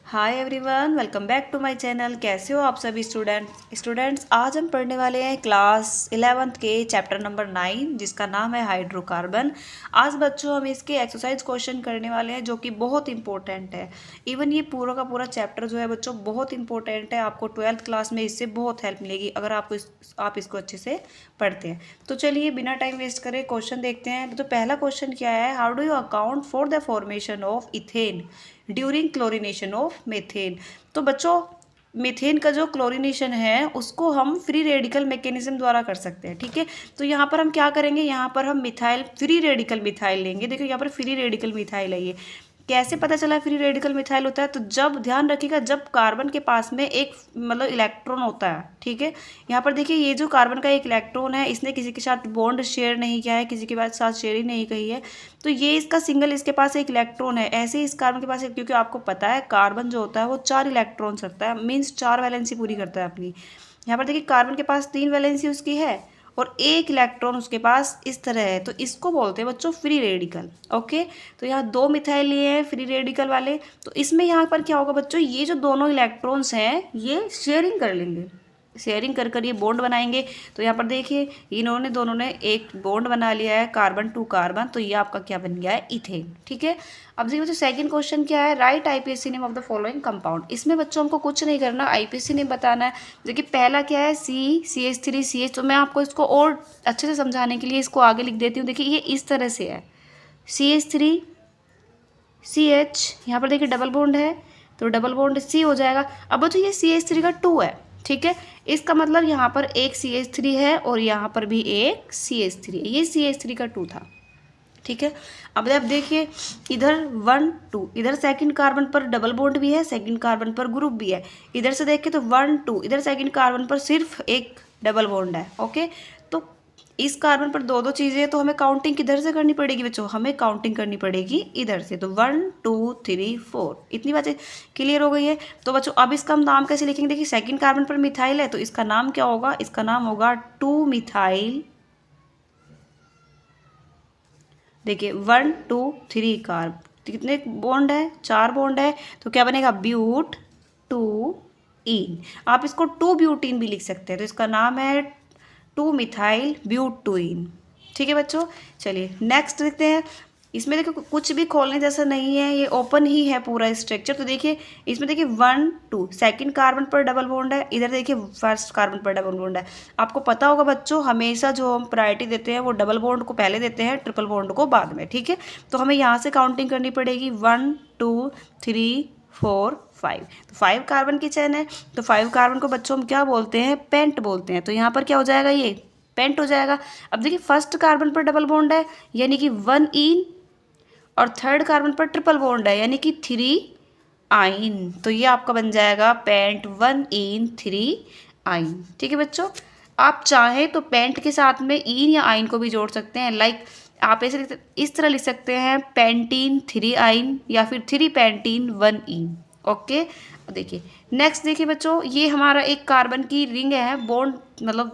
Hi everyone, welcome back to my channel. कैसे हो आप सभी स्टूडेंट्स। आज हम पढ़ने वाले हैं क्लास 11th के चैप्टर नंबर 9 जिसका नाम है हाइड्रोकार्बन। आज बच्चों हम इसके एक्सरसाइज क्वेश्चन करने वाले हैं जो कि बहुत इंपॉर्टेंट है। इवन ये पूरा का पूरा चैप्टर जो है बच्चों बहुत इंपॉर्टेंट है। आपको 12th क्लास में इससे बहुत हेल्प मिलेगी अगर आप इसको अच्छे से पढ़ते हैं। तो चलिए बिना टाइम वेस्ट करे क्वेश्चन देखते हैं। तो पहला क्वेश्चन क्या है, how do you account for the formation of ethane during chlorination of methane. तो बच्चों मीथेन का जो क्लोरिनेशन है उसको हम फ्री रेडिकल मैकेनिज्म द्वारा कर सकते हैं। ठीक है, तो यहाँ पर हम क्या करेंगे, यहाँ पर हम मिथाइल फ्री रेडिकल मिथाइल लेंगे। देखो यहाँ पर फ्री रेडिकल मिथाइल है। ये कैसे पता चला फ्री रेडिकल मिथाइल होता है, तो जब ध्यान रखिएगा जब कार्बन के पास में एक मतलब इलेक्ट्रॉन होता है। ठीक है, यहाँ पर देखिए ये जो कार्बन का एक इलेक्ट्रॉन है इसने किसी के साथ बॉन्ड शेयर नहीं किया है, किसी के साथ शेयर ही नहीं कही है, तो ये इसका सिंगल इसके पास एक इलेक्ट्रॉन है। ऐसे ही इस कार्बन के पास एक, क्योंकि आपको पता है कार्बन जो होता है वो 4 इलेक्ट्रॉन्स रखता है, मीन्स 4 वैलेंसी पूरी करता है अपनी। यहाँ पर देखिए कार्बन के पास 3 वैलेंसी उसकी है और एक इलेक्ट्रॉन उसके पास इस तरह है, तो इसको बोलते हैं बच्चों फ्री रेडिकल। ओके, तो यहाँ 2 मिथाइल लिए हैं फ्री रेडिकल वाले। तो इसमें यहाँ पर क्या होगा बच्चों, ये जो दोनों इलेक्ट्रॉन्स हैं ये शेयरिंग कर लेंगे, शेयरिंग कर कर ये बॉन्ड बनाएंगे। तो यहाँ पर देखिए इन्होंने दोनों ने एक बॉन्ड बना लिया है कार्बन टू कार्बन, तो ये आपका क्या बन गया है, इथेन। ठीक है, अब देखिए बच्चों सेकंड क्वेश्चन क्या है, right IUPAC name of the following compound. इसमें बच्चों हमको कुछ नहीं करना, आईपीएसी नेम बताना है। देखिए पहला क्या है, CH3CH। तो मैं आपको इसको और अच्छे से समझाने के लिए इसको आगे लिख देती हूँ। देखिए ये इस तरह से है, CH3CH, यहाँ पर देखिए डबल बॉन्ड है तो डबल बॉन्ड C हो जाएगा। अब बच्चों ये CH3 का 2 है। ठीक है, इसका मतलब यहाँ पर एक CH3 है और यहाँ पर भी एक CH3 है, ये CH3 का 2 था। ठीक है, अब आप देखिए इधर 1 2, इधर सेकंड कार्बन पर डबल बॉन्ड भी है, सेकंड कार्बन पर ग्रुप भी है। इधर से देखें तो 1 2, इधर सेकंड कार्बन पर सिर्फ एक डबल बॉन्ड है। ओके, तो इस कार्बन पर दो चीज़ें, तो हमें काउंटिंग किधर से करनी पड़ेगी बच्चों, हमें काउंटिंग करनी पड़ेगी इधर से। तो 1 2 3 4, इतनी बातें क्लियर हो गई है। तो बच्चों अब इसका हम नाम कैसे लिखेंगे, देखिए सेकंड कार्बन पर मिथाइल है तो इसका नाम क्या होगा, इसका नाम होगा 2 मिथाइल। देखिए 1 2 3 कार्ब, कितने बॉन्ड है, 4 बॉन्ड है, तो क्या बनेगा, ब्यूट 2 इन। आप इसको 2 ब्यूटीन भी लिख सकते हैं, तो इसका नाम है 2 मिथाइल ब्यूटुइन। ठीक है बच्चों, चलिए नेक्स्ट देखते हैं। इसमें देखिए कुछ भी खोलने जैसा नहीं है, ये ओपन ही है पूरा स्ट्रक्चर। तो देखिए इसमें देखिए 1 2, सेकंड कार्बन पर डबल बॉन्ड है, इधर देखिए फर्स्ट कार्बन पर डबल बॉन्ड है। आपको पता होगा बच्चों हमेशा जो हम प्रायोरिटी देते हैं वो डबल बॉन्ड को पहले देते हैं, ट्रिपल बॉन्ड को बाद में। ठीक है, तो हमें यहाँ से काउंटिंग करनी पड़ेगी 1 2 3 4 5। तो 5 कार्बन की चेन है, तो 5 कार्बन को बच्चों हम क्या बोलते हैं, पेंट बोलते हैं। तो यहाँ पर क्या हो जाएगा, ये पेंट हो जाएगा। अब देखिए फर्स्ट कार्बन पर डबल बॉन्ड है यानी कि 1 इन, और थर्ड कार्बन पर ट्रिपल बॉन्ड है यानी कि 3 आइन। तो ये आपका बन जाएगा पेंट 1 इन 3 आइन। ठीक है बच्चों, आप चाहें तो पेंट के साथ में इन या आइन को भी जोड़ सकते हैं। लाइक आप ऐसे इस तरह लिख सकते हैं, पेंटीन 3 आइन या फिर 3 पेंटीन 1 इन। ओके, देखिए नेक्स्ट देखिए बच्चों, ये हमारा एक कार्बन की रिंग है, बॉन्ड मतलब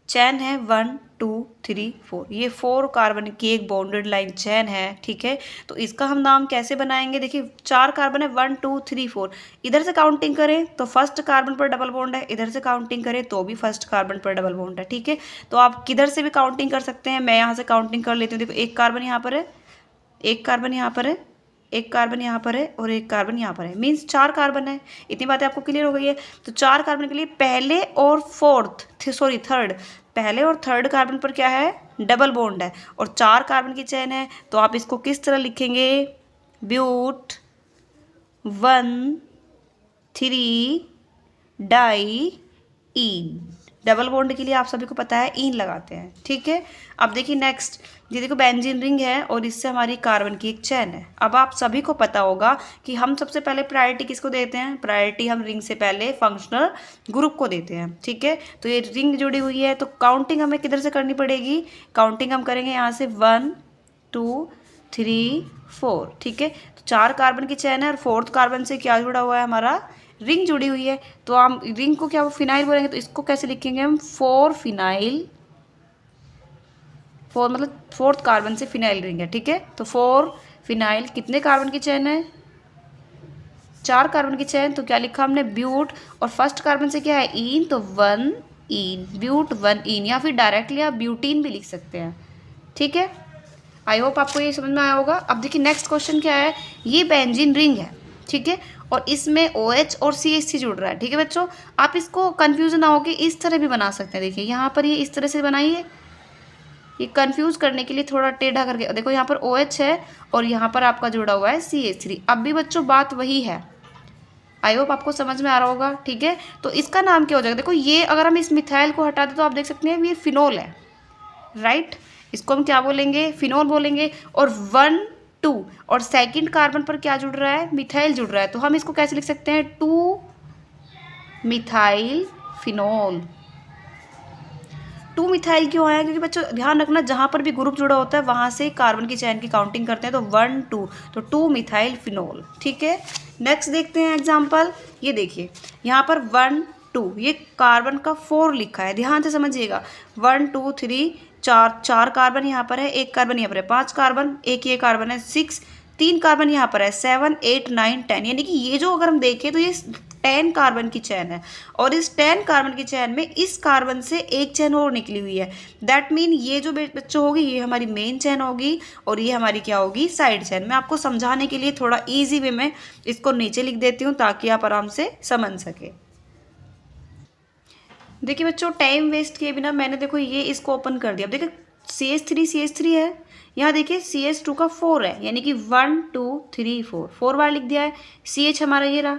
चैन है 1 2 3 4, ये 4 कार्बन की एक बॉन्डेड लाइन चैन है। ठीक है, तो इसका हम नाम कैसे बनाएंगे, देखिए 4 कार्बन है 1 2 3 4, इधर से काउंटिंग करें तो फर्स्ट कार्बन पर डबल बॉन्ड है, इधर से काउंटिंग करें तो भी फर्स्ट कार्बन पर डबल बॉन्ड है। ठीक है, तो आप किधर से भी काउंटिंग कर सकते हैं, मैं यहाँ से काउंटिंग कर लेती हूँ। देखो एक कार्बन यहाँ पर है, एक कार्बन यहाँ पर है, एक कार्बन यहाँ पर है और एक कार्बन यहाँ पर है, मीन्स 4 कार्बन है। इतनी बातें आपको क्लियर हो गई है। तो 4 कार्बन के लिए पहले और थर्ड, पहले और थर्ड कार्बन पर क्या है, डबल बॉन्ड है और 4 कार्बन की चेन है। तो आप इसको किस तरह लिखेंगे, but 1 3 diene. Double bond के लिए आप सभी को पता है इन लगाते हैं। ठीक है, अब देखिए नेक्स्ट, ये देखो बेंजीन रिंग है और इससे हमारी कार्बन की एक चेन है। अब आप सभी को पता होगा कि हम सबसे पहले प्रायोरिटी किसको देते हैं, प्रायोरिटी हम रिंग से पहले फंक्शनल ग्रुप को देते हैं। ठीक है, तो ये रिंग जुड़ी हुई है तो काउंटिंग हमें किधर से करनी पड़ेगी, काउंटिंग हम करेंगे यहाँ से 1 2 3 4। ठीक है, तो 4 कार्बन की चेन है और 4th कार्बन से क्या जुड़ा हुआ है, हमारा रिंग जुड़ी हुई है। तो हम रिंग को क्या फिनाइल बोलेंगे, तो इसको कैसे लिखेंगे हम, 4 फिनाइल, 4 मतलब 4th कार्बन से फिनाइल रिंग है। ठीक है, तो 4 फिनाइल, कितने कार्बन की चेन है, 4 कार्बन की चेन, तो क्या लिखा हमने ब्यूट, और फर्स्ट कार्बन से क्या है ईन, तो 1 ईन, ब्यूट 1 ईन, या फिर डायरेक्टली आप ब्यूटीन भी लिख सकते हैं। ठीक है, आई होप आपको ये समझ में आया होगा। अब देखिए नेक्स्ट क्वेश्चन क्या है, ये बेंजीन रिंग है, ठीक है, और इसमें OH और CH3 जुड़ रहा है। ठीक है बच्चों, आप इसको कंफ्यूजन ना हो कि इस तरह भी बना सकते हैं। देखिए यहाँ पर ये इस तरह से बनाइए, ये कंफ्यूज करने के लिए थोड़ा टेढ़ा करके देखो, यहाँ पर OH है और यहाँ पर आपका जुड़ा हुआ है CH3। अब भी बच्चों बात वही है, आई होप आपको समझ में आ रहा होगा। ठीक है, तो इसका नाम क्या हो जाएगा, देखो ये अगर हम इस मिथाइल को हटा दें तो आप देख सकते हैं ये फिनोल है, राइट। इसको हम क्या बोलेंगे, फिनोल बोलेंगे। और 1 2 और सेकंड कार्बन पर क्या जुड़ रहा है, मिथाइल जुड़ रहा है, तो हम इसको कैसे लिख सकते हैं, 2 मिथाइल फिनोल। 2 मिथाइल क्यों आया, क्योंकि बच्चों ध्यान रखना जहाँ पर भी ग्रुप जुड़ा होता है वहाँ से कार्बन की चेन की काउंटिंग करते हैं, तो 1 2, तो 2 मिथाइल फिनोल। ठीक है, नेक्स्ट देखते हैं एग्जाम्पल। ये देखिए यहाँ पर 1 2, ये कार्बन का 4 लिखा है, ध्यान से समझिएगा। 1 2 3 4 कार्बन यहाँ पर है, एक कार्बन यहाँ पर है, 5 कार्बन, एक ये कार्बन है 6, 3 कार्बन यहाँ पर है 7 8 9 10, यानी कि ये जो अगर हम देखें तो ये 10 कार्बन की चैन है, और इस 10 कार्बन की चैन में इस कार्बन से एक चैन और निकली हुई है। दैट मीन ये जो बच्चों होगी ये हमारी मेन चैन होगी, और ये हमारी क्या होगी, साइड चैन। मैं आपको समझाने के लिए थोड़ा इजी वे में इसको नीचे लिख देती हूँ ताकि आप आराम से समझ सके। देखिए बच्चों टाइम वेस्ट किए बिना मैंने देखो ये इसको ओपन कर दिया। अब देखिए CH3 है, यहाँ देखिए CH2 का 4 है, यानी कि 1 2 3 4 बार लिख दिया है। CH हमारा ये रहा,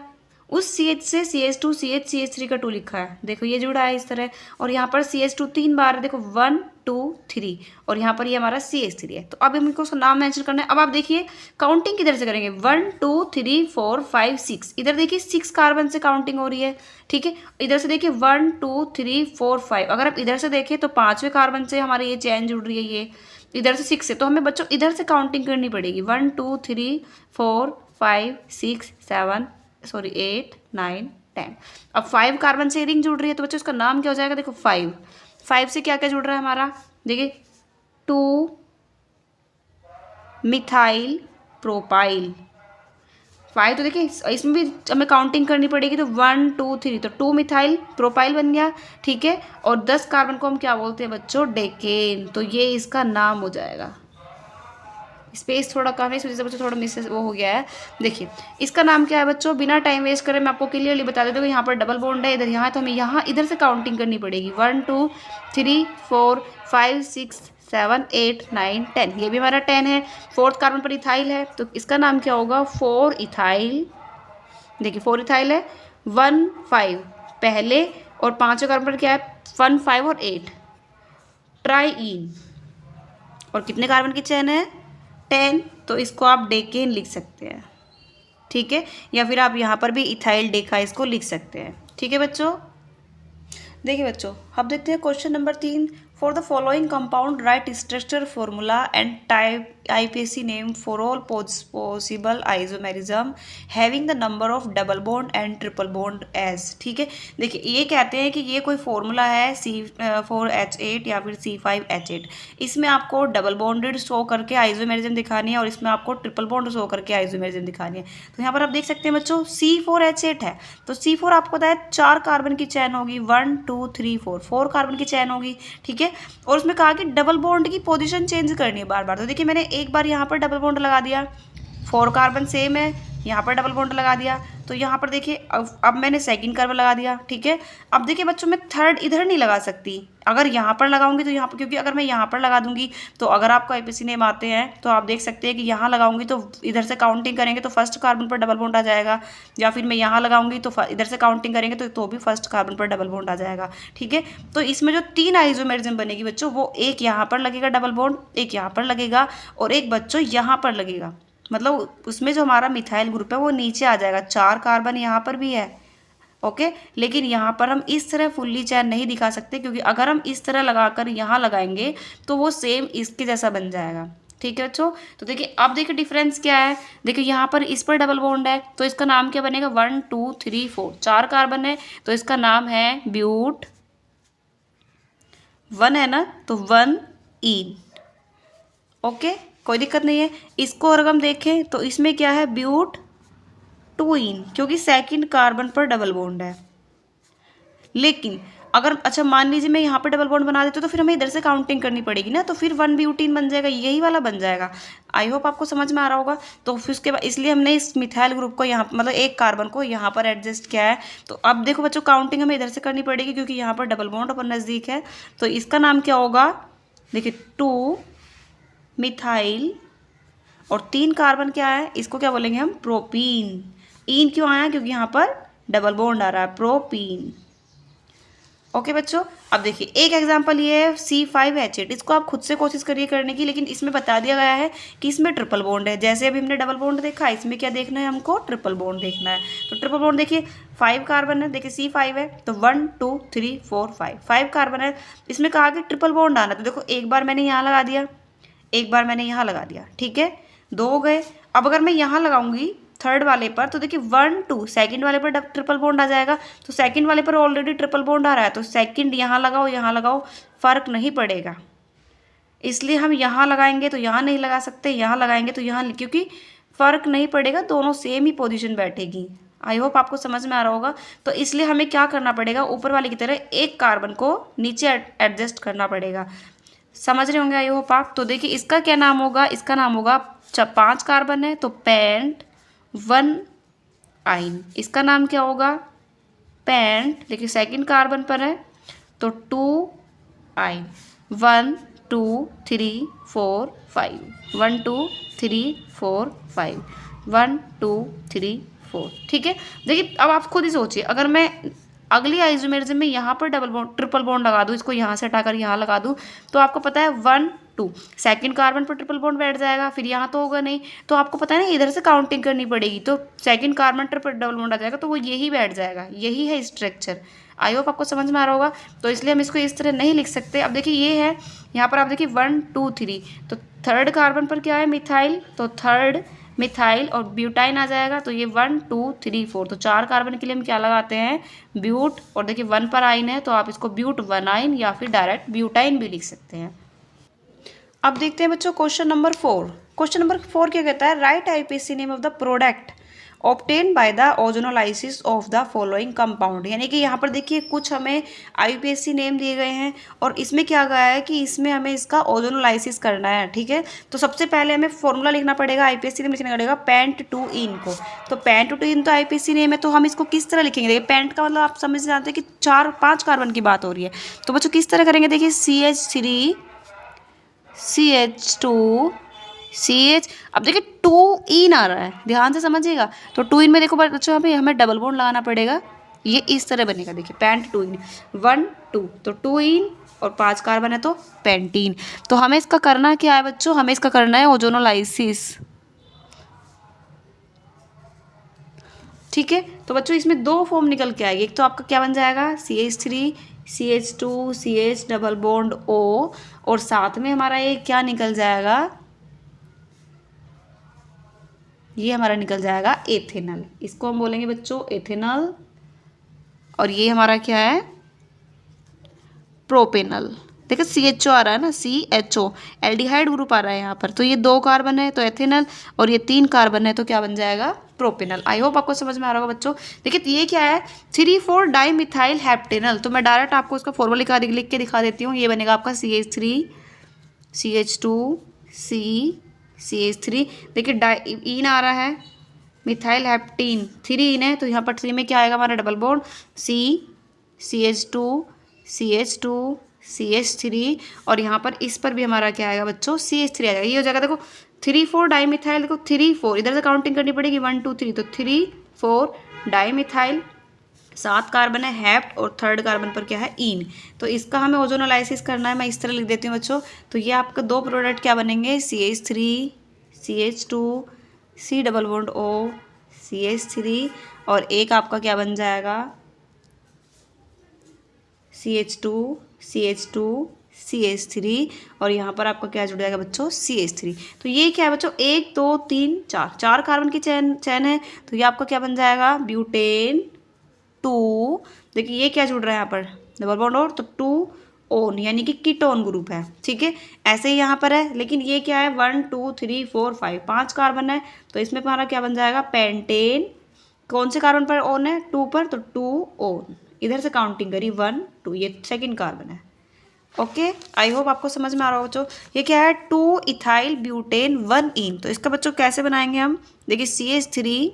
उस CH से CH2 CH3 का 2 लिखा है, देखो ये जुड़ा है इस तरह। और यहाँ पर CH2 3 बार है, देखो 1 2 3, और यहाँ पर ये हमारा CH3 है। तो अब हमको उसका नाम मेंशन करना है। अब आप देखिए काउंटिंग किधर से करेंगे, 1 2 3 4 5 6, इधर देखिए 6 कार्बन से काउंटिंग हो रही है। ठीक है, इधर से देखिए 1 2 3 4 5, अगर आप इधर से देखें तो 5वें कार्बन से हमारे ये चैन जुड़ रही है, ये इधर से 6 से, तो हमें बच्चों इधर से काउंटिंग करनी पड़ेगी। 1 2 3 4 5 6 7 सॉरी 8 9 10। अब 5 कार्बन से रिंग जुड़ रही है, तो बच्चों इसका नाम क्या हो जाएगा, देखो 5 से क्या क्या जुड़ रहा है हमारा, देखिए 2 मिथाइल प्रोपाइल। 5 तो देखिए इसमें भी हमें काउंटिंग करनी पड़ेगी, तो 1 2 3, तो 2 मिथाइल प्रोपाइल बन गया। ठीक है, और 10 कार्बन को हम क्या बोलते हैं बच्चों, डेकेन, तो ये इसका नाम हो जाएगा। स्पेस थोड़ा कम है इस वजह से बच्चों थोड़ा मिस वो हो गया है। देखिए इसका नाम क्या है बच्चों, बिना टाइम वेस्ट करे मैं आपको क्लियरली बता देती हूँ। यहाँ पर डबल बॉन्ड है, इधर यहाँ, तो हमें यहाँ इधर से काउंटिंग करनी पड़ेगी। 1 2 3 4 5 6 7 8 9 10, ये भी हमारा 10 है। 4th कार्बन पर इथाइल है, तो इसका नाम क्या होगा, 4 इथाइल। देखिए 4 इथाइल है, 1 5 पहले, और 5वें कार्बन पर क्या है 1 5 और 8 ट्राईइन, और कितने कार्बन की चैन है 10, तो इसको आप डेकेन लिख सकते हैं। ठीक है, या फिर आप यहाँ पर भी इथाइल डेका इसको लिख सकते हैं। ठीक है बच्चों, देखिए बच्चों अब देखते हैं question number 3। For the following compound write structure formula and type IPAC name for all possible isomerism having the number of double bond and triple bond as. ठीक है, देखिए ये कहते हैं कि ये कोई फॉर्मूला है C4H8 या फिर C5H8, इसमें आपको डबल बॉन्डेड शो करके आइसोमेरिज्म दिखानी है, और इसमें आपको ट्रिपल बॉन्ड शो करके आइसोमेरिज्म दिखानी है। तो यहाँ पर आप देख सकते हैं बच्चों C4H8 है, तो C4 आपको पता है 4 कार्बन की चैन होगी, 1 2 3 4 कार्बन की चैन होगी। ठीक है, और उसमें कहा कि डबल बॉन्ड की पोजीशन चेंज करनी है बार बार। तो देखिए मैंने एक बार यहाँ पर डबल बॉन्ड लगा दिया, 4 कार्बन सेम है, यहाँ पर डबल बॉन्ड लगा दिया, तो यहाँ पर देखिए अब मैंने सेकंड कार्बन लगा दिया। ठीक है, अब देखिए बच्चों मैं थर्ड इधर नहीं लगा सकती, अगर यहाँ पर लगाऊंगी तो यहाँ पर, क्योंकि अगर मैं यहाँ पर लगा दूंगी तो अगर आपको IPAC नेम आते हैं तो आप देख सकते हैं कि यहाँ लगाऊंगी तो इधर से काउंटिंग करेंगे तो फर्स्ट कार्बन पर डबल बॉन्ड आ जाएगा, या फिर मैं यहाँ लगाऊंगी तो इधर से काउंटिंग करेंगे तो भी फर्स्ट कार्बन पर डबल बॉन्ड आ जाएगा। ठीक है, तो इसमें जो 3 आइसोमेरिज्म बनेगी बच्चों, वो एक यहाँ पर लगेगा डबल बॉन्ड, एक यहाँ पर लगेगा, और एक बच्चों यहाँ पर लगेगा। मतलब उसमें जो हमारा मिथाइल ग्रुप है वो नीचे आ जाएगा, 4 कार्बन यहाँ पर भी है। ओके, लेकिन यहाँ पर हम इस तरह फुल्ली चैन नहीं दिखा सकते, क्योंकि अगर हम इस तरह लगाकर यहाँ लगाएंगे तो वो सेम इसके जैसा बन जाएगा। ठीक है बच्चों, तो देखिए अब देखिए डिफरेंस क्या है। देखिए यहाँ पर इस पर डबल बॉन्ड है, तो इसका नाम क्या बनेगा, 1 2 3 4 4 कार्बन है, तो इसका नाम है ब्यूट 1 है ना, तो 1 ईन। ओके, कोई दिक्कत नहीं है। इसको अगर हम देखें तो इसमें क्या है, ब्यूट टू इन, क्योंकि सेकंड कार्बन पर डबल बॉन्ड है। लेकिन अगर अच्छा मान लीजिए मैं यहाँ पर डबल बॉन्ड बना देती हूँ तो फिर हमें इधर से काउंटिंग करनी पड़ेगी ना, तो फिर 1 ब्यूटीन बन जाएगा, यही वाला बन जाएगा। आई होप आपको समझ में आ रहा होगा। तो फिर उसके बाद इसलिए हमने इस मिथाइल ग्रुप को यहाँ मतलब एक कार्बन को यहाँ पर एडजस्ट किया है। तो अब देखो बच्चों काउंटिंग हमें इधर से करनी पड़ेगी क्योंकि यहाँ पर डबल बॉन्ड अपन नज़दीक है। तो इसका नाम क्या होगा, देखिए 2 मिथाइल और 3 कार्बन क्या है, इसको क्या बोलेंगे हम, प्रोपीन। इन क्यों आया, क्योंकि यहाँ पर डबल बॉन्ड आ रहा है, प्रोपीन। ओके बच्चों, अब देखिए एक एग्जांपल ये है C5H8, इसको आप खुद से कोशिश करिए करने की, लेकिन इसमें बता दिया गया है कि इसमें ट्रिपल बॉन्ड है। जैसे अभी हमने डबल बॉन्ड देखा, इसमें क्या देखना है हमको, ट्रिपल बॉन्ड देखना है। तो ट्रिपल बॉन्ड देखिए 5 कार्बन है, देखिए C5 है तो 1 2 3 4 5 कार्बन है। इसमें कहा कि ट्रिपल बॉन्ड आना, तो देखो एक बार मैंने यहाँ लगा दिया, एक बार मैंने यहाँ लगा दिया, ठीक है, 2 हो गए। अब अगर मैं यहाँ लगाऊंगी थर्ड वाले पर तो देखिए 1 2, सेकंड वाले पर ट्रिपल बॉन्ड आ जाएगा। तो सेकंड वाले पर ऑलरेडी ट्रिपल बॉन्ड आ रहा है, तो सेकंड यहाँ लगाओ फर्क नहीं पड़ेगा। इसलिए हम यहाँ लगाएंगे तो यहाँ नहीं लगा सकते, यहाँ लगाएंगे तो यहाँ, क्योंकि फर्क नहीं पड़ेगा, दोनों सेम ही पोजीशन बैठेगी। आई होप आपको समझ में आ रहा होगा। तो इसलिए हमें क्या करना पड़ेगा, ऊपर वाले की तरह एक कार्बन को नीचे एडजस्ट करना पड़ेगा। समझ रहे होंगे आई होप आप। तो देखिए इसका क्या नाम होगा, इसका नाम होगा 5 कार्बन है तो पेंट 1 आइन। इसका नाम क्या होगा, पेंट, देखिए सेकंड कार्बन पर है तो 2 आइन। 1 2 3 4 5, 1 2 3 4 5, 1 2 3 4, ठीक है। देखिए अब आप खुद ही सोचिए, अगर मैं अगली आइसोमेरिज्म में यहाँ पर डबल बॉन्ड ट्रिपल बॉन्ड लगा दूँ, इसको यहाँ से हटाकर यहाँ लगा दूँ, तो आपको पता है 1 2 सेकंड कार्बन पर ट्रिपल बॉन्ड बैठ जाएगा, फिर यहाँ तो होगा नहीं, तो आपको पता है ना इधर से काउंटिंग करनी पड़ेगी, तो सेकंड कार्बन पर डबल बॉन्ड आ जाएगा, तो वो यही बैठ जाएगा, यही है स्ट्रक्चर। आई होप आपको समझ में आ रहा होगा। तो इसलिए हम इसको इस तरह नहीं लिख सकते। अब देखिए ये है, यहाँ पर आप देखिए 1 2 3, तो थर्ड कार्बन पर क्या है, मिथाइल, तो थर्ड मिथाइल और ब्यूटाइन आ जाएगा, तो ये 1 2 3 4, तो 4 कार्बन के लिए हम क्या लगाते हैं, ब्यूट। और देखिए 1 पर आइन है तो आप इसको ब्यूट 1 आइन या फिर डायरेक्ट ब्यूटाइन भी लिख सकते हैं। अब देखते हैं बच्चों क्वेश्चन नंबर 4। क्वेश्चन नंबर 4 क्या कहता है, right IUPAC name of the product obtain by the ozonolysis of the following compound. यानी कि यहाँ पर देखिए कुछ हमें आईपीएसी नेम दिए गए हैं और इसमें क्या गया है कि इसमें हमें इसका ओजोनोलाइसिस करना है, ठीक है। तो सबसे पहले हमें फॉर्मूला लिखना पड़ेगा, आईपीएसी नेम लिखना पड़ेगा पेंट टू इन को। तो पेंट टू इन तो आईपीएसी नेम है, तो हम इसको किस तरह लिखेंगे, देखिए पेंट का मतलब आप समझ जानते हैं कि 4-5 कार्बन की बात हो रही है। तो बच्चों किस तरह करेंगे, देखिए CH3 CH2 CH, अब देखिए 2 इन आ रहा है, ध्यान से समझिएगा। तो 2 इन में देखो बच्चों हमें डबल बॉन्ड लगाना पड़ेगा, ये इस तरह बनेगा, देखिए पेंट 2 इन 1 2, तो 2 इन और 5 कार्बन है तो पेंटीन। तो हमें इसका करना क्या है बच्चों, हमें इसका करना है ओजोनोलाइसिस, ठीक है। तो बच्चों इसमें 2 फॉर्म निकल के आएगी, एक तो आपका क्या बन जाएगा CH3 CH2 CH double bond O, और साथ में हमारा ये क्या निकल जाएगा, ये हमारा निकल जाएगा एथेनल, इसको हम बोलेंगे बच्चों एथेनल। और ये हमारा क्या है, प्रोपेनल। देखो CHO आ रहा है ना, CHO एल्डिहाइड ग्रुप आ रहा है यहाँ पर, तो ये 2 कार्बन है तो एथेनल, और ये 3 कार्बन है तो क्या बन जाएगा, प्रोपेनल। आई होप आपको समझ में आ रहा होगा बच्चों। देखिए ये क्या है, 3,4 डाईमिथाइल हेप्टेनल। तो मैं डायरेक्ट आपको इसका फॉर्मूला लिख के दिखा देती हूँ। ये बनेगा आपका CH3 CH2 CH3, देखिए इन आ रहा है, मिथाइल हेप्टीन 3 इन है, तो यहाँ पर 3 में क्या आएगा हमारा double bond CH2 CH2 CH3, और यहाँ पर इस पर भी हमारा क्या आएगा बच्चों, CH3 आ जाएगा। ये हो जाएगा देखो 3,4 डाईमिथाइल, देखो 3,4 इधर से काउंटिंग करनी पड़ेगी 1 2 3, तो 3,4 डाईमिथाइल, 7 कार्बन है हेप्ट, और थर्ड कार्बन पर क्या है इन। तो इसका हमें ओजोनोलाइसिस करना है, मैं इस तरह लिख देती हूँ बच्चों। तो ये आपका 2 प्रोडक्ट क्या बनेंगे, CH3 CH2 C double bond O CH3, और एक आपका क्या बन जाएगा CH2 CH2 CH3, और यहाँ पर आपका क्या जुड़ जाएगा बच्चों CH3। तो ये क्या है बच्चों, 1 2 3 4 कार्बन की चैन है, तो ये आपका क्या बन जाएगा, ब्यूटेन 2। देखिए ये क्या जुड़ रहा है यहाँ पर, डबल बॉन्ड और, तो 2 ओन यानी कि कीटोन ग्रुप है, ठीक है। ऐसे ही यहाँ पर है, लेकिन ये क्या है 1 2 3 4 5 कार्बन है, तो इसमें हमारा क्या बन जाएगा, पेंटेन कौन से कार्बन पर ओन है? 2 पर, तो 2 ओन। इधर से काउंटिंग करी 1 2, ये सेकंड कार्बन है। ओके, आई होप आपको समझ में आ रहा हो बच्चों। ये क्या है? 2 इथाइल ब्यूटेन 1 इन। तो इसका बच्चों कैसे बनाएंगे हम? देखिए CH3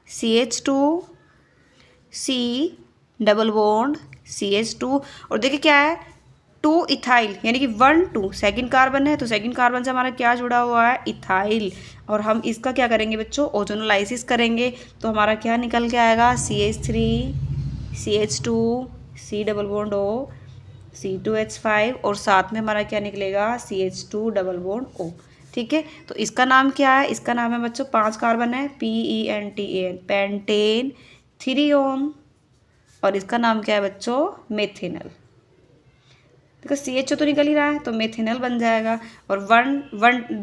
CH2 C double bond CH2, और देखिए क्या है? 2 इथाइल, यानी कि 1 2 सेकेंड कार्बन है, तो सेकेंड कार्बन से हमारा क्या जुड़ा हुआ है? इथाइल। और हम इसका क्या करेंगे बच्चों? ओजोनोलाइसिस करेंगे, तो हमारा क्या निकल के आएगा? CH3 CH2 C double bond O C2H5, और साथ में हमारा क्या निकलेगा? CH2 double bond O। ठीक है, तो इसका नाम क्या है? इसका नाम है बच्चों, 5 कार्बन है, PENTAN, पेंटेन 3 ओन। और इसका नाम क्या है बच्चों? मेथिनल। देखो CHO तो निकल ही रहा है, तो मेथिनल बन जाएगा। और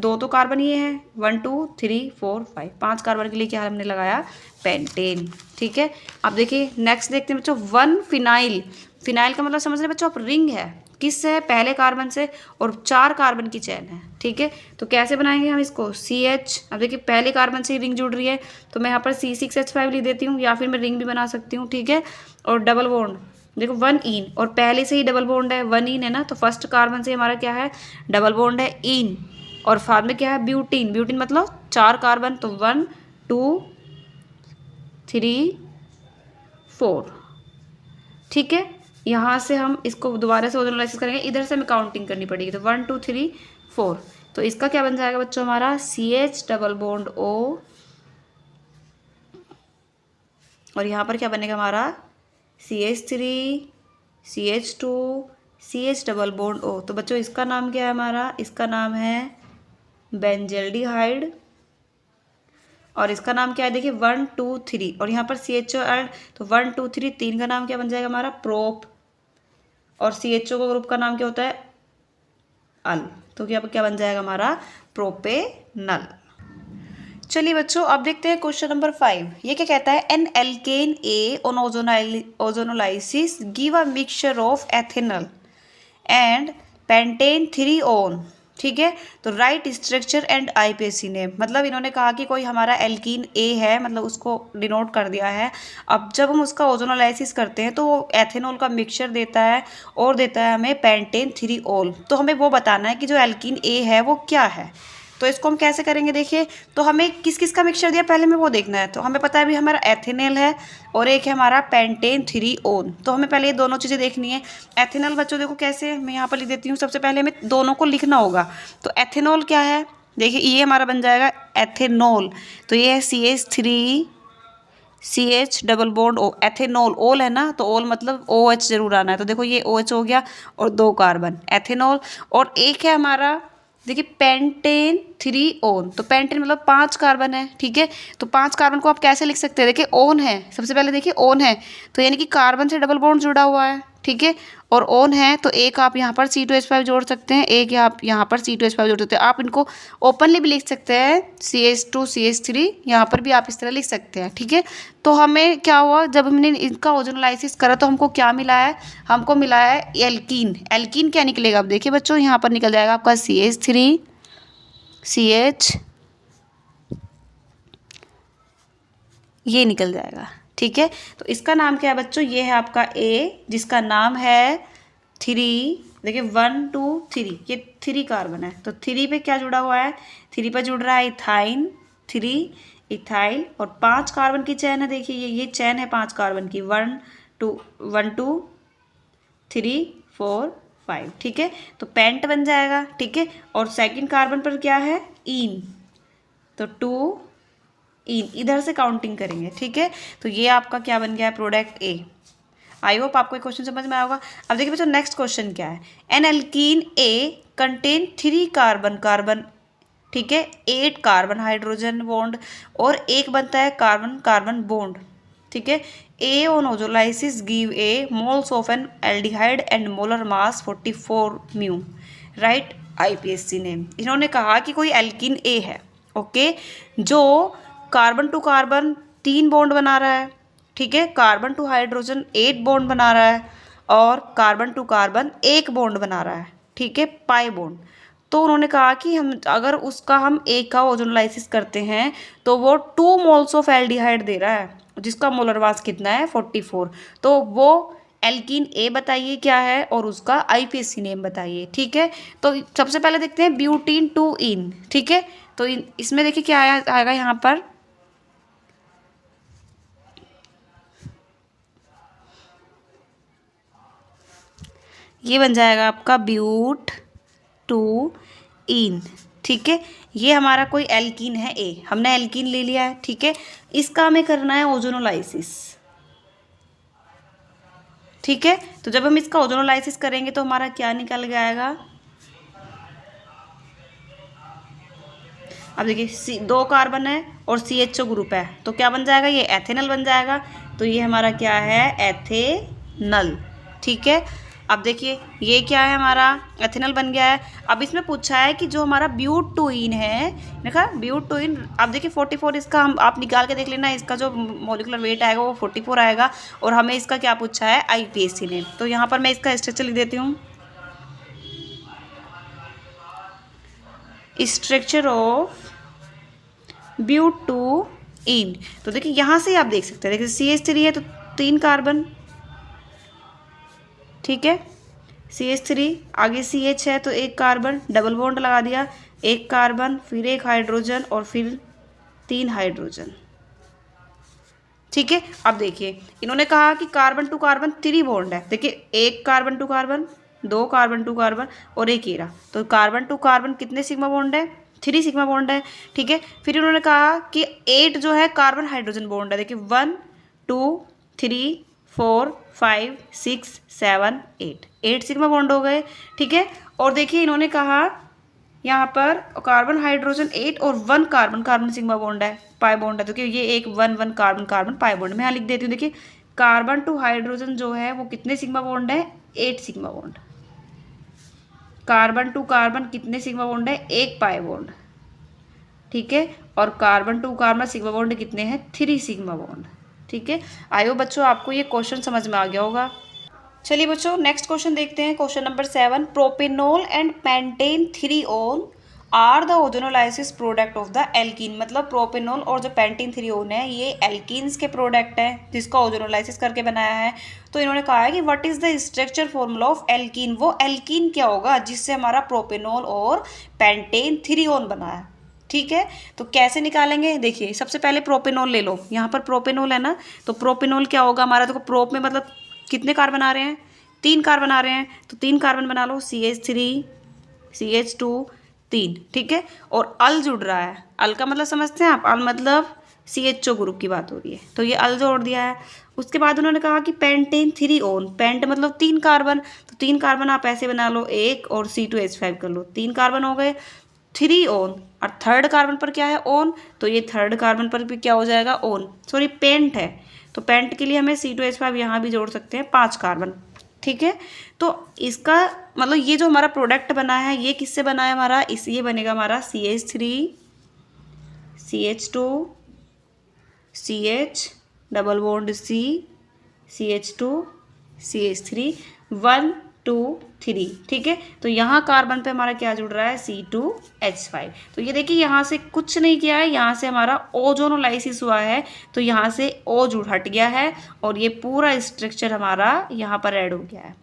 2 तो कार्बन ये है, 1 2 3 4 5, 5 कार्बन के लिए क्या हमने लगाया? पेंटेन। ठीक है, अब देखिए नेक्स्ट देखते हैं बच्चों, 1 फिनाइल। फिनाइल का मतलब समझ रहे बच्चों आप? रिंग है, किस है? पहले कार्बन से, और 4 कार्बन की चेन है। ठीक है, तो कैसे बनाएंगे हम इसको? CH, अब देखिए पहले कार्बन से ही रिंग जुड़ रही है, तो मैं यहाँ पर C6H5 लिख देती हूँ, या फिर मैं रिंग भी बना सकती हूँ। ठीक है, और डबल बॉन्ड, देखो 1 इन, और पहले से ही डबल बॉन्ड है, 1 इन है ना, तो फर्स्ट कार्बन से हमारा क्या है? डबल बॉन्ड है, इन। और बाद में क्या है? ब्यूटीन। ब्यूटीन मतलब 4 कार्बन, तो 1 2 3 4। ठीक है, यहाँ से हम इसको दोबारा से ओजोनोलाइसिस करेंगे, इधर से हमें काउंटिंग करनी पड़ेगी, तो 1 2 3 4। तो इसका क्या बन जाएगा बच्चों? हमारा CH डबल बॉन्ड O, और यहाँ पर क्या बनेगा हमारा? CH3 CH2 CH double bond O। तो बच्चों इसका नाम क्या है हमारा? इसका नाम है बेंजल्डिहाइड। और इसका नाम क्या है? देखिए 1 2 3, और यहाँ पर CHO ऐड, तो 1 2 3 3 का नाम क्या बन जाएगा हमारा? प्रोप। और CHO का ग्रुप का नाम क्या होता है? अल। तो क्या बन जाएगा हमारा? प्रोपेनल। चलिए बच्चों, अब देखते हैं क्वेश्चन नंबर 5। ये क्या कहता है? An alkene A on ozonolysis give a mixture of ethanol and pentane 3 one. ठीक है, तो right structure and IPAC name. मतलब इन्होंने कहा कि कोई हमारा एल्कीन ए है, मतलब उसको डिनोट कर दिया है। अब जब हम उसका ओजोनोलाइसिस करते हैं तो वो एथेनॉल का मिक्सचर देता है, और देता है हमें पेंटेन 3 ओल। तो हमें वो बताना है कि जो एल्कीन ए है वो क्या है। तो इसको हम कैसे करेंगे? देखिए, तो हमें किस किस का मिक्सचर दिया पहले में वो देखना है। तो हमें पता है अभी हमारा एथेनॉल है, और एक है हमारा पेंटेन 3 ओन। तो हमें पहले ये दोनों चीज़ें देखनी है। एथेनॉल बच्चों देखो कैसे, मैं यहाँ पर लिख देती हूँ। सबसे पहले हमें दोनों को लिखना होगा। तो एथेनॉल क्या है? देखिए ये हमारा बन जाएगा एथेनॉल। तो ये है CH3 CH double bond O, ethanol. ओल है ना, तो ओल मतलब OH जरूर आना है। तो देखो ये OH हो गया, और 2 कार्बन एथेनॉल। और एक है हमारा, देखिए पेंटेन 3 ओन। तो पेंटेन मतलब 5 कार्बन है। ठीक है, तो 5 कार्बन को आप कैसे लिख सकते हैं? देखिए ओन है, सबसे पहले देखिए ओन है, तो यानी कि कार्बन से डबल बॉन्ड जुड़ा हुआ है। ठीक है, और ओन है, तो एक आप यहाँ पर C2H5 जोड़ सकते हैं, एक आप यहाँ पर C2H5 जोड़ सकते हैं। आप इनको ओपनली भी लिख सकते हैं, CH2 CH3, यहाँ पर भी आप इस तरह लिख सकते हैं। ठीक है, तो हमें क्या हुआ? जब हमने इनका ओजोनोलाइसिस करा तो हमको क्या मिला है? हमको मिला है एल्कीन। एल्कीन क्या निकलेगा? अब देखिए बच्चों, यहाँ पर निकल जाएगा आपका CH3 CH, ये निकल जाएगा। ठीक है, तो इसका नाम क्या है बच्चों? ये है आपका A, जिसका नाम है 3। देखिए 1 2 3, ये 3 कार्बन है, तो 3 पे क्या जुड़ा हुआ है? 3 पे जुड़ रहा है इथाइन 3 इथाइल, और 5 कार्बन की चैन है। देखिए ये चैन है 5 कार्बन की, 1 2 3 4 5। ठीक है, तो पेंट बन जाएगा। ठीक है, और सेकंड कार्बन पर क्या है? इन, तो 2 इन, इधर से काउंटिंग करेंगे। ठीक है, तो ये आपका क्या बन गया है? Product A। आई होप आपको क्वेश्चन समझ में आएगा। अब देखिए बच्चों नेक्स्ट क्वेश्चन क्या है? N alkene A contain 3 carbon. ठीक है, 8 कार्बन हाइड्रोजन बॉन्ड, और एक बनता है कार्बन कार्बन बॉन्ड। ठीक है, A on ozonolysis give A moles of an aldehyde and molar mass 44 mu. Right IPAC name. इन्होंने कहा कि कोई एल्कीन A है, ओके, जो कार्बन टू कार्बन 3 बॉन्ड बना रहा है। ठीक है, कार्बन टू हाइड्रोजन 8 बॉन्ड बना रहा है, और कार्बन टू कार्बन 1 बॉन्ड बना रहा है। ठीक है, पाई बॉन्ड। तो उन्होंने कहा कि हम अगर उसका हम ए का ओजोनोलाइसिस करते हैं तो वो 2 मोल्स ऑफ एल्डिहाइड दे रहा है, जिसका मोलर मास कितना है 44। तो वो एल्कीन ए बताइए क्या है और उसका आईपीएसी नेम बताइए। ठीक है, तो सबसे पहले देखते हैं ब्यूटीन 2 इन। ठीक है, तो इसमें देखिए क्या आएगा यहाँ पर, ये बन जाएगा आपका ब्यूट 2 इन। ठीक है, ये हमारा कोई एल्कीन है ए, हमने एल्कीन ले लिया है। ठीक है, इसका हमें करना है ओजोनोलाइसिस। ठीक है, तो जब हम इसका ओजोनोलाइसिस करेंगे तो हमारा क्या निकल के आएगा, अब देखिए 2 कार्बन है और CHO ग्रुप है, तो क्या बन जाएगा, ये एथेनल बन जाएगा। तो ये हमारा क्या है, एथेनल। ठीक है, अब देखिए ये क्या है, हमारा एथेनल बन गया है। अब इसमें पूछा है कि जो हमारा ब्यूट 2 इन है, देखा ब्यूट 2 इन, अब देखिए 44 इसका हम आप निकाल के देख लेना, इसका जो मॉलिक्यूलर वेट आएगा वो 44 आएगा। और हमें इसका क्या पूछा है, आईपीएसी नेम। तो यहाँ पर मैं इसका स्ट्रक्चर लिख देती हूँ, स्ट्रक्चर ऑफ ब्यूट 2 इन। तो देखिए यहाँ से आप देख सकते हैं, देखिए CH3 है तो 3 कार्बन। ठीक है, CH3, आगे CH है तो 1 कार्बन, डबल बॉन्ड लगा दिया, 1 कार्बन, फिर 1 हाइड्रोजन और फिर 3 हाइड्रोजन। ठीक है, अब देखिए इन्होंने कहा कि कार्बन टू कार्बन 3 बॉन्ड है। देखिए 1 carbon to carbon, 2 carbon to carbon और 1 हीरा, तो कार्बन टू कार्बन कितने सिग्मा बॉन्ड है, 3 सिग्मा बॉन्ड है। ठीक है, फिर उन्होंने कहा कि 8 जो है कार्बन हाइड्रोजन बॉन्ड है। देखिए 1 2 3 4 5 6 7 8 सिग्मा बॉन्ड हो गए। ठीक है, और देखिए इन्होंने कहा यहाँ पर कार्बन हाइड्रोजन 8 और 1 कार्बन, कार्बन सिग्मा बॉन्ड है, पाई बॉन्ड है, तो ये एक 1 कार्बन कार्बन पाई बॉन्ड। मैं यहाँ लिख देती हूँ, देखिए कार्बन टू हाइड्रोजन जो है वो कितने सिग्मा बॉन्ड है, 8 sigma bond. Carbon to carbon कितने सिग्मा बॉन्ड है, 1 पाई बॉन्ड। ठीक है, और carbon to carbon sigma bond कितने हैं, 3 सिग्मा बॉन्ड। ठीक है, आई होप बच्चों आपको ये क्वेश्चन समझ में आ गया होगा। चलिए बच्चों नेक्स्ट क्वेश्चन देखते हैं, question number 7। Propanol and pentane 3-ol are the ozonolysis product of the alkene. मतलब प्रोपेनॉल और जो पेंटेन 3-ol है ये एल्कीन्स के प्रोडक्ट है जिसका ओजोनोलाइसिस करके बनाया है। तो इन्होंने कहा है कि what is the structure formula of alkene, वो एल्कीन क्या होगा जिससे हमारा प्रोपेनॉल और पेंटेन 3-ol बना है। ठीक है, तो कैसे निकालेंगे, देखिए सबसे पहले प्रोपेनॉल ले लो, यहाँ पर प्रोपेनॉल है ना, तो प्रोपेनॉल क्या होगा हमारा, देखो प्रोप में मतलब कितने कार्बन आ रहे हैं, 3 कार्बन आ रहे हैं, तो 3 कार्बन बना लो, CH3 CH2 3। ठीक है, और अल जुड़ रहा है, अल का मतलब समझते हैं आप, अल मतलब CHO ग्रुप की बात हो रही है, तो ये अल जोड़ दिया है। उसके बाद उन्होंने कहा कि पेंटेन 3-ol, पेंट मतलब 3 कार्बन, तो 3 कार्बन आप ऐसे बना लो, 1 और C2H5 कर लो, 3 कार्बन हो गए, 3-ol, और थर्ड कार्बन पर क्या है, ओन, तो ये थर्ड कार्बन पर भी क्या हो जाएगा, ओन, सॉरी पेंट है, तो पेंट के लिए हमें C2H5 यहाँ भी जोड़ सकते हैं, 5 कार्बन। ठीक है, तो इसका मतलब ये जो हमारा प्रोडक्ट बना है ये किससे बना है हमारा, इस ये बनेगा हमारा CH3 CH2 CH double bond C CH2 CH3 1 2 3। ठीक है, तो यहाँ कार्बन पे हमारा क्या जुड़ रहा है, C2H5। तो ये देखिए यहाँ से कुछ नहीं किया है, यहाँ से हमारा ओजोनोलाइसिस हुआ है, तो यहाँ से O जुड़ हट गया है और ये पूरा स्ट्रक्चर हमारा यहाँ पर ऐड हो गया है।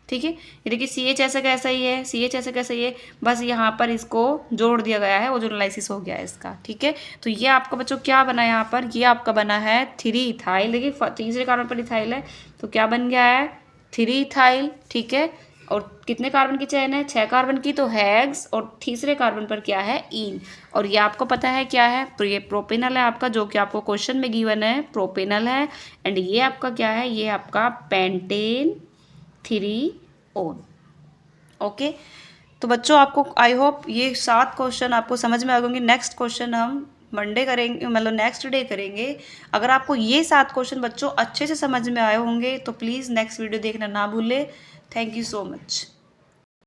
ठीक है, ये देखिए CH ऐसा कैसा ही है, CH ऐसा कैसा ही है, बस यहाँ पर इसको जोड़ दिया गया है, ओजोनोलाइसिस हो गया है इसका। ठीक है, तो ये आपका बच्चों क्या बना है यहाँ पर, ये आपका बना है 3 इथाइल। देखिए तीसरे कार्बन पर इथाइल है तो क्या बन गया है, 3 इथाइल। ठीक है, और कितने कार्बन की चेन है, 6 कार्बन की, तो हेक्स, और तीसरे कार्बन पर क्या है, ईन। और ये आपको पता है क्या है, तो ये प्रोपेनल है आपका, जो कि आपको क्वेश्चन में गिवन है, प्रोपेनल है। एंड ये आपका क्या है, ये आपका पेंटेन 3-ol। ओके, तो बच्चों आपको आई होप ये 7 क्वेश्चन आपको समझ में आ गए होंगे। नेक्स्ट क्वेश्चन हम मंडे करेंगे, मतलब नेक्स्ट डे करेंगे। अगर आपको ये 7 क्वेश्चन बच्चों अच्छे से समझ में आए होंगे तो प्लीज़ नेक्स्ट वीडियो देखना ना भूलें। Thank you so much.